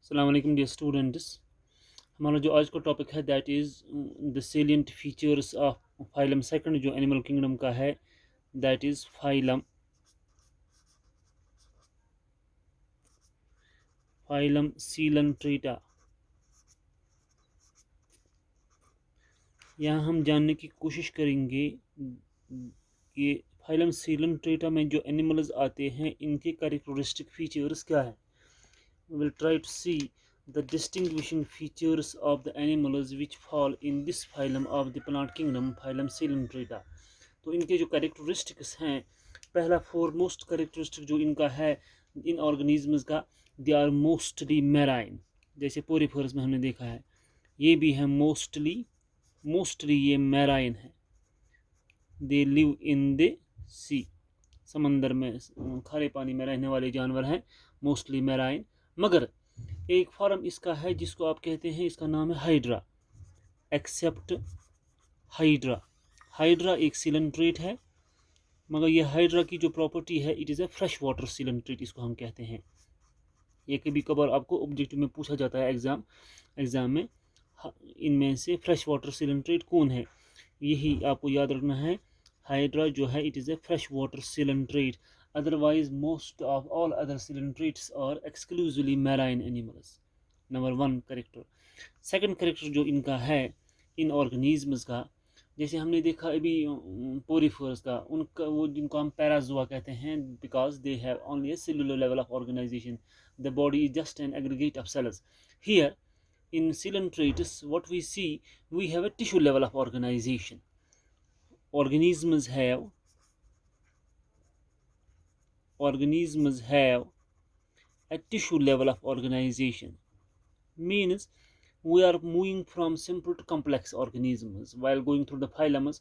अस्सलाम वालेकुम dear students. हमारा जो आज का टॉपिक है that is the salient features of phylum second जो एनिमल किंगडम का है दैट इज़ फाइलम सीलंट्रेटा। यहाँ हम जानने की कोशिश करेंगे कि फाइलम सीलंट्रेटा में जो एनिमल्स आते हैं इनके कैरेक्टरिस्टिक फीचर्स क्या है। We will try to see the distinguishing features of the animals which fall in this phylum of the plant kingdom, phylum Coelenterata। तो इनके जो कैरेक्टरिस्टिक्स हैं, पहला फोरमोस्ट कैरेक्टरिस्टिक जो इनका है इन ऑर्गेनिजम्स का, दे आर मोस्टली मैराइन। जैसे पोरीफर्स में हमने देखा है, ये भी है मोस्टली ये मैराइन है। दे लिव इन द सी, समंदर में खारे पानी में रहने वाले जानवर हैं, मोस्टली मैराइन। मगर एक फॉर्म इसका है जिसको आप कहते हैं, इसका नाम है हाइड्रा, एक्सेप्ट हाइड्रा। हाइड्रा एक सिलेंट्रेट है, मगर ये हाइड्रा की जो प्रॉपर्टी है it is a fresh water coelenterate, इसको हम कहते हैं। ये कभी कभार आपको ऑब्जेक्टिव में पूछा जाता है एग्ज़ाम में, इनमें से फ्रेश वाटर सिलेंट्रेट कौन है, यही आपको याद रखना है। हाइड्रा जो है it is a fresh water coelenterate, otherwise most of all other coelentrates are exclusively marine animals। Number one character. Second character जो इनका है इन ऑर्गेनिजम्स का, जैसे हमने देखा अभी पोरीफर्स का, उनका वो जिनको हम पैराजोआ कहते हैं, because they have only a cellular level of organisation, the body is just an aggregate of cells. Here in coelentrates what we see, we have a tissue level of organization। organisms have a tissue level of organization, means we are moving from simple to complex organisms while going through the phylums।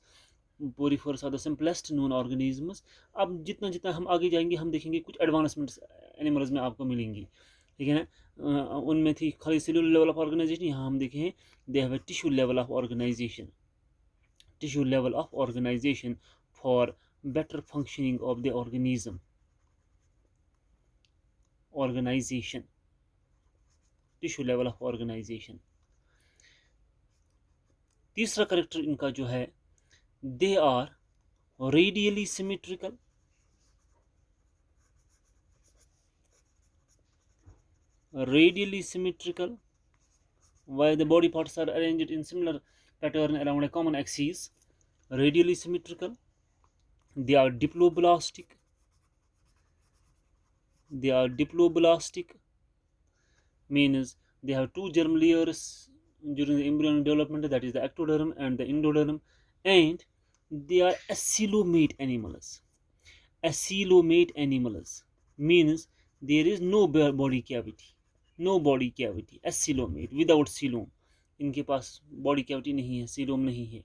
Porifers are the simplest known organisms। अब जितना जितना हम आगे जाएंगे हम देखेंगे कुछ advancements animals में आपको मिलेंगी, ठीक है ना। उनमें थी खाली सेलुलर लेवल ऑफ ऑर्गेनाइजेशन, यहाँ हम देखें they have a tissue level of organization for better functioning of the organism। Tissue level of organisation. तीसरा करेक्टर इनका जो है, they are radially symmetrical. While the body parts are arranged in similar pattern around a common axis, radially symmetrical। They are diploblastic, means they have two germ layers during the embryonic development, that is the ectoderm and the endoderm, and they are acylomate animals means there is no body cavity, acylomate without coelom, इनके पास body cavity नहीं है, coelom नहीं है।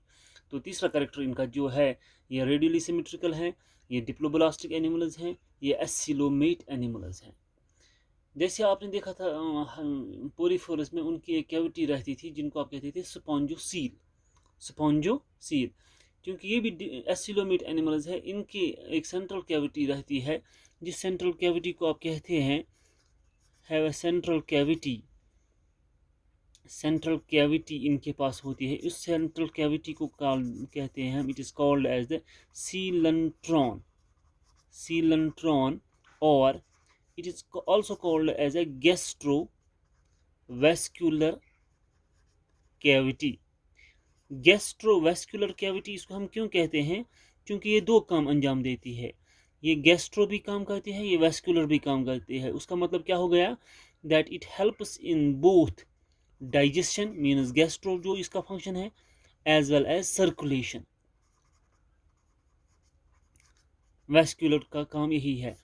तो तीसरा character इनका जो है ये रेडियली सिमेट्रिकल है, ये डिप्लोब्लास्टिक एनिमल्स हैं, ये एसिलोमेट एनिमल्स हैं। जैसे आपने देखा था पोरीफोरस में उनकी एक कैविटी रहती थी जिनको आप कहते थे स्पॉन्जोसील। क्योंकि ये भी एसिलोमेट एनिमल्स है, इनकी एक सेंट्रल कैविटी रहती है, जिस सेंट्रल कैविटी को आप कहते हैं हैव अ सेंट्रल कैविटी इनके पास होती है। इस सेंट्रल कैविटी को कहते हैं हम, it is called as the coelenteron और it is also called as a gastrovascular cavity। Gastrovascular cavity इसको हम क्यों कहते हैं, क्योंकि ये दो काम अंजाम देती है, ये गैस्ट्रो भी काम करती है, ये वैस्कुलर भी काम करती है। उसका मतलब क्या हो गया, that it helps in both digestion, means gastro जो इसका फंक्शन है, as well as circulation. Vascular का काम यही है।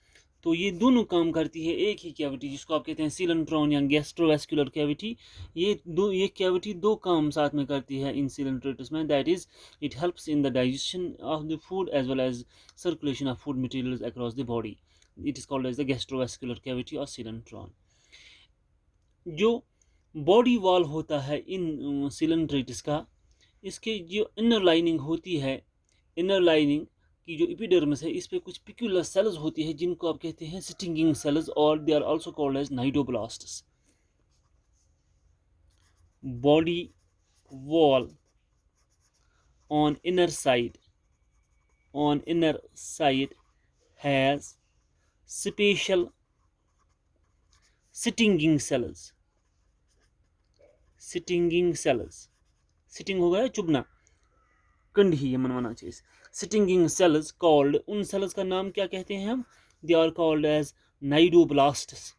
तो ये दोनों काम करती है एक ही कैविटी, जिसको आप कहते हैं सीलेंट्रॉन या गैस्ट्रोवैस्कुलर कैविटी। ये कैविटी दो काम साथ में करती है इन सीलेंट्रेटस में, that is it helps in the digestion of the food as well as circulation of food materials across the body. It is called as the gastrovascular cavity और coelenteron. जो body wall होता है in सीलेंट्रेटस का, इसके जो inner lining होती है, inner lining की जो एपिडर्मिस है, इस पे कुछ पिक्यूलर सेल्स होती है जिनको आप कहते हैं स्टिंगिंग सेल्स, और they are also called as cnidoblasts. body wall on inner side has special stinging cells. Stinging हो गया चुभना, कंढी ये मनवाना चाहिए. Stinging cells called, उन सेल्स का नाम क्या कहते हैं हम? They are called as cnidoblasts.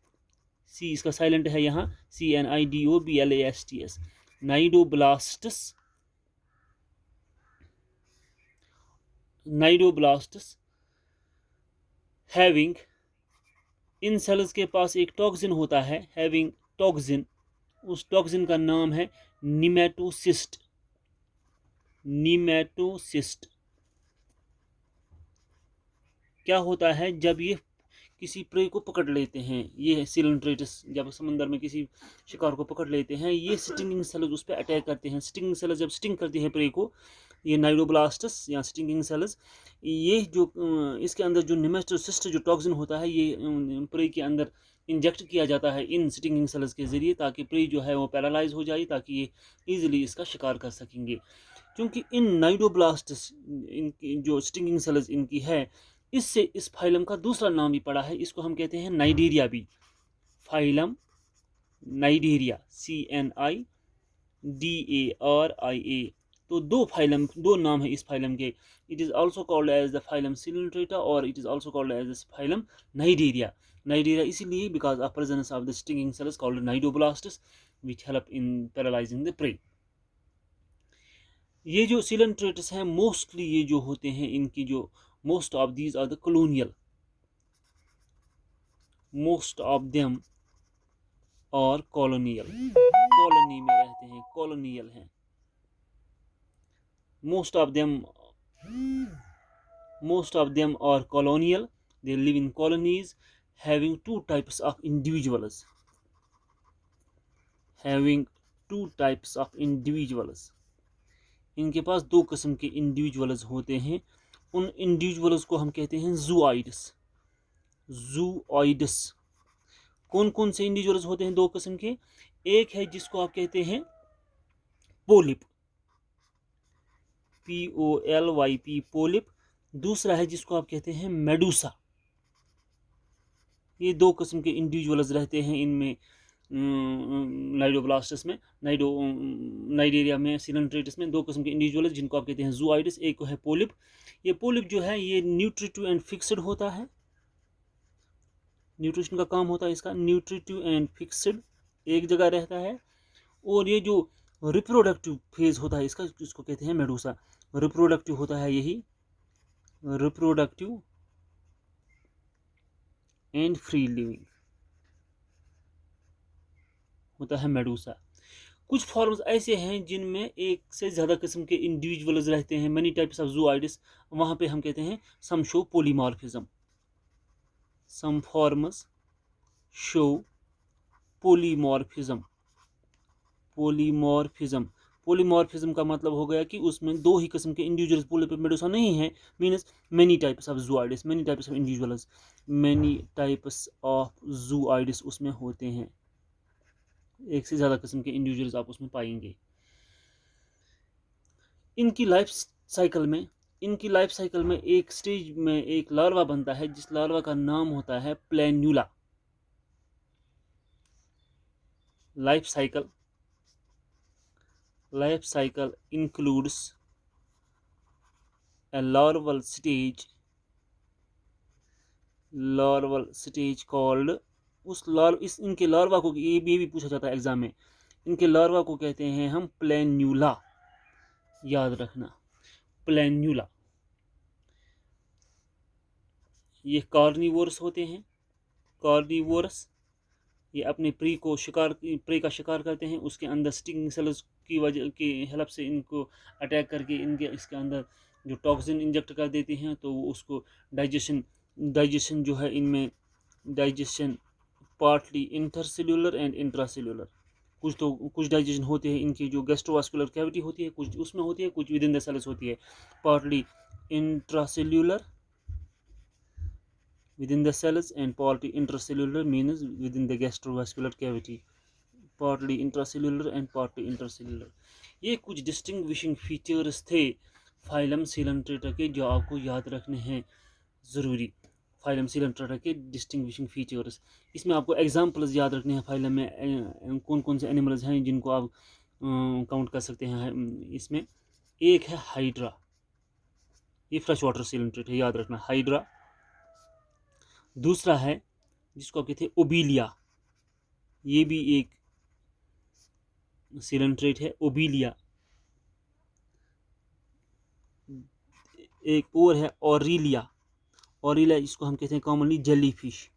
C इसका साइलेंट है यहाँ, CNIDOBLASTS, नाइडोब्लास्ट्स हैविंग, इन सेल्स के पास एक टॉक्सिन होता है, हैविंग टॉक्सिन, उस टॉक्सिन का नाम है निमेटोसिस्ट. क्या होता है जब ये किसी प्रे को पकड़ लेते हैं, ये सिलेंट्रेटस जब समंदर में किसी शिकार को पकड़ लेते हैं, ये स्टिंगिंग सेल्स उस पर अटैक करते हैं. स्टिंगिंग सेल्स जब स्टिंग करती हैं प्रे को, ये नाइडोब्लास्टस या स्टिंगिंग सेल्स, ये जो इसके अंदर जो निमेटोसिस्ट जो टॉक्सिन होता है, ये प्रे के अंदर इंजेक्ट किया जाता है इन स्टिंगिंग सेल्स के ज़रिए, ताकि प्रे जो है वो पैरालाइज हो जाए, ताकि ये ईजिली इसका शिकार कर सकेंगे. क्योंकि इन नाइडोब्लास्टस इनकी जो स्टिंगिंग सेल्स इनकी है, इससे इस फाइलम का दूसरा नाम भी पड़ा है, इसको हम कहते हैं नाइडेरिया भी. Phylum Cnidaria, CNIDARIA. तो दो नाम है इस फाइलम के. It is also called as the phylum Coelenterata और it is also called as the phylum Cnidaria. Cnidaria इसीलिए because of presence of the stinging cells called cnidoblasts which help in paralysing the prey. ये जो सिलेंट्रेटस हैं mostly ये जो होते हैं इनकी जो most of these are the colonial, most of them are colonial, colony में रहते हैं, colonial हैं. most of them are colonial. They live in colonies having two types of individuals, इनके पास दो किस्म के इंडिविजुअल्स होते हैं. उन इंडिविजुअल्स को हम कहते हैं जूऑइड्स. कौन कौन से इंडिविजुअल्स होते हैं दो किस्म के? एक है जिसको आप कहते हैं पोलिप, POLYP, पोलिप. दूसरा है जिसको आप कहते हैं मेडूसा. ये दो किस्म के इंडिविजुअल्स रहते हैं इनमें, नाइडोब्लास्टस में, नाइडेरिया में, सिलेंट्रेटस में. दो किस्म के इंडिविजुअल्स जिनको आप कहते हैं जूऑइड्स. एक है पोलिप. ये पोलिप जो है ये न्यूट्रिटिव एंड फिक्स्ड होता है. न्यूट्रिशन का काम होता है इसका, न्यूट्रिटिव एंड फिक्स्ड, एक जगह रहता है. और ये जो रिप्रोडक्टिव फेज होता है इसका, जिसको कहते हैं मेडूसा. रिप्रोडक्टिव होता है यही, रिप्रोडक्टिव एंड फ्री लिविंग होता है मेडूसा. कुछ फॉर्म्स ऐसे हैं जिनमें एक से ज़्यादा किस्म के इंडिविजुअल्स रहते हैं, मेनी टाइप्स ऑफ जूऑइड्स. वहाँ पे हम कहते हैं सम शो पोलीमॉर्फिज्म, सम फॉर्म्स शो पोलीमॉर्फिज्म. पोलीमॉर्फिज्म का मतलब हो गया कि उसमें दो ही किस्म के इंडिविजुअल्स, पोलिप मेडूसा नहीं है, means many types of zooids, many types of individuals, many types of zooids उसमें होते हैं. एक से ज़्यादा किस्म के इंडिविजुअल्स आप उसमें पाएंगे. इनकी लाइफ साइकिल में एक स्टेज में एक लार्वा बनता है, जिस लार्वा का नाम होता है planula. Life cycle includes a larval stage called, इनके लार्वा को, ये भी पूछा जाता है एग्जाम में, इनके लार्वा को कहते हैं हम प्लेन्यूला. याद रखना, प्लेन्यूला. ये कार्निवोरस होते हैं, कार्निवोरस. ये अपने प्रे का शिकार करते हैं, उसके अंदर स्टिंगिंग सेल्स की वजह की हेल्प से इनको अटैक करके इसके अंदर जो टॉक्सिन इंजेक्ट कर देते हैं, तो वो उसको डाइजेशन जो है इनमें, digestion partly intercellular and intracellular. कुछ डाइजेशन होते हैं इनकी, जो गैस्ट्रोवास्कुलर कैविटी होती है कुछ उसमें होती है, कुछ विद इन द सेल्स होती है. Partly intracellular within the cells and partly intracellular means within the gastrovascular cavity. Partly intracellular and partly intercellular. ये कुछ डिस्टिंग्विशिंग फीचर्स थे फाइलम सीलंट्रेटा के जो आपको याद रखने हैं ज़रूरी। फाइलम सीलंट्रेटा के डिस्टिंग्विशिंग फीचर्स, इसमें आपको एग्जांपल्स याद रखने हैं फाइलम में कौन कौन से एनिमल्स हैं जिनको आप काउंट कर सकते हैं। इसमें एक है हाइड्रा, ये फ्रेश वाटर सीलंट्रेट है, याद रखना हाइड्रा। दूसरा है जिसको आप कहते हैं ओबीलिया, ये भी एक सीलंट्रेट है, ओबीलिया। एक और है ऑरिलिया, ऑरिलिया जिसको हम कहते हैं कॉमनली जेली फिश।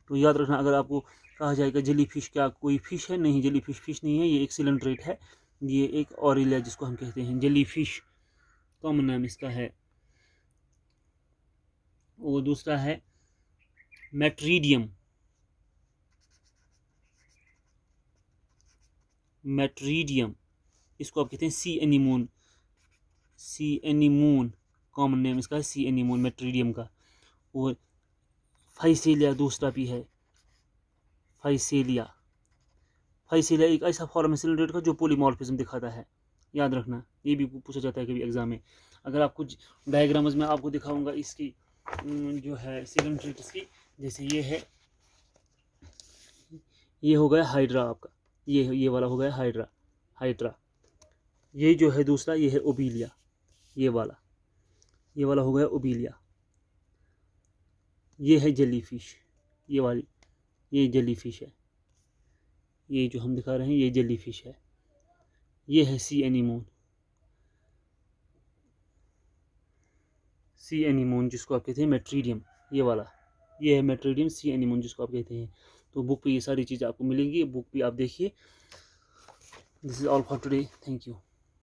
तो याद रखना, अगर आपको कहा जाएगा जेली फिश क्या कोई फिश है, नहीं जेली फिश नहीं है, ये एक सीलंट्रेट है। ये एक ऑरिलिया जिसको हम कहते हैं जेली फिश, कॉमन नाम इसका है। वो दूसरा है मेट्रीडियम, मेट्रीडियम इसको आप कहते हैं सी एनीमोन, सी एनीमोन कॉमन नेम इसका है सी एनीमोन मेट्रीडियम का। और फाइसेलिया दूसरा भी है, फाइसेलिया। फाइसेलिया एक ऐसा फॉर्म है सिलिंड्रेट का जो पॉलीमॉर्फिज्म दिखाता है, याद रखना, ये भी पूछा जाता है कभी एग्जाम में। अगर आप कुछ डायग्राम्स में आपको दिखाऊंगा इसकी जो है सिलिंड्रेट्स की, जैसे ये है, ये हो गया हाइड्रा आपका, ये वाला हो गया हाइड्रा, हाइड्रा। ये जो है दूसरा, ये है ओबीलिया, ये वाला हो गया ओबीलिया। ये है जेली फिश, ये वाली, ये जेली फिश है, ये जो हम दिखा रहे हैं ये जेली फिश है। ये है सी एनीमोन, सी एनीमोन जिसको आप कहते हैं मेट्रीडियम, ये वाला, ये है मेट्रीडियम सी एनीमोन जिसको आप कहते हैं। तो बुक पे ये सारी चीज़ आपको मिलेंगी, बुक पे आप देखिए। This is all for today, thank you.